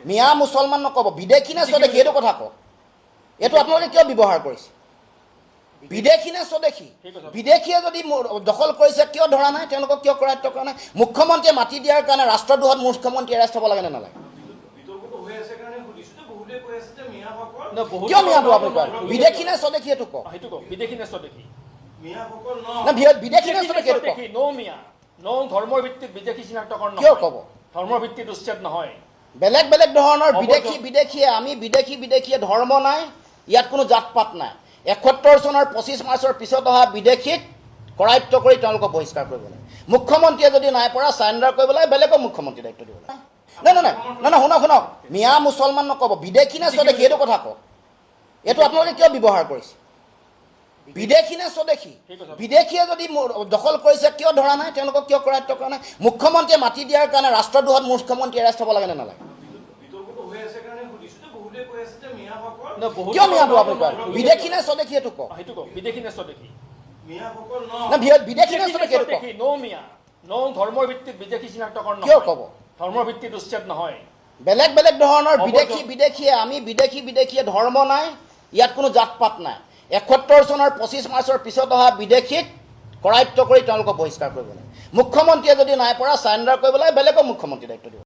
মিয়া মুছলমান নক'ব, বিদেশী নে স্বদেশী এইটো কথা কওক। এইটো আপোনালোকে কিয় ব্যৱহাৰ কৰিছে? বিদেশী নে স্বদেশী? বিদেশীয়ে যদি দখল কৰিছে কিয় ধৰা নাই, তেওঁলোকক কিয় কৰায়ত্ব কৰা নাই? মুখ্যমন্ত্ৰীয়ে মাটি দিয়াৰ কাৰণে ৰাষ্ট্ৰদ্ৰোহত মুখ্যমন্ত্ৰীয়ে এৰেষ্ট হ'ব লাগে নে নালাগে? কিয় মিয়াটো আপুনি কয়? বিদেশী নে স্বদেশী এইটো কওক। বিদেশী নে স্বদেশী? বিদেশী নে স্বদেশী এইটো কওক। ধৰ্মৰ ভিত্তিত বিদেশী চিনাক্তকৰণ কিয় ক'ব? ধৰ্মৰ ভিত্তিত উচ্ছেদ নহয়। বেলেগ বেলেগ ধৰণৰ বিদেশীয়ে আমি বিদেশীয়ে ধৰ্ম নাই, ইয়াত কোনো জাত পাত নাই। ৭১ চনৰ ২৫ মাৰ্চৰ পিছত অহা বিদেশীক কৰায়ত্ব কৰি তেওঁলোকক বহিষ্কাৰ কৰিব লাগে। মুখ্যমন্ত্ৰীয়ে যদি নাই পৰা চাৰেণ্ডাৰ কৰিব লাগে, বেলেগক মুখ্যমন্ত্ৰী দায়িত্ব দিব লাগে। নাই শুনক, মিয়া মুছলমান নক'ব, বিদেশী নে স্বদেশী এইটো কথা কওক। এইটো আপোনালোকে কিয় ব্যৱহাৰ কৰিছে? বিদেশী নে স্বদেশী? বিদেশীয়ে যদি দখল কৰিছে কিয় ধৰা নাই, তেওঁলোকক কিয় কৰায়ত্ব কৰা নাই? মুখ্যমন্ত্ৰীয়ে মাটি দিয়াৰ কাৰণে ৰাষ্ট্ৰদ্ৰোহত মুখ্যমন্ত্ৰী এৰেষ্ট হ'ব লাগে নে নালাগে? কিয় মিয়াটো আপুনি কয়? বিদেশী নে স্বদেশী এইটো কওক। বিদেশী নে স্বদেশী? বিদেশী নে স্বদেশী এইটো কওক। ধৰ্মৰ ভিত্তিত বিদেশী চিনাক্তকৰণ কিয় ক'ব? ধৰ্মৰ ভিত্তিত উচ্ছেদ নহয়। বেলেগ বেলেগ ধৰণৰ বিদেশীয়ে আমি বিদেশীয়ে ধৰ্ম নাই, ইয়াত কোনো জাত পাত নাই। ৭১ চনৰ ২৫ মাৰ্চৰ পিছত অহা বিদেশীক কৰায়ত্ব কৰি তেওঁলোকক বহিষ্কাৰ কৰিব লাগে। মুখ্যমন্ত্ৰীয়ে যদি নাই পৰা চাৰেণ্ডাৰ কৰিব লাগে, বেলেগক মুখ্যমন্ত্ৰী দায়িত্ব দিব।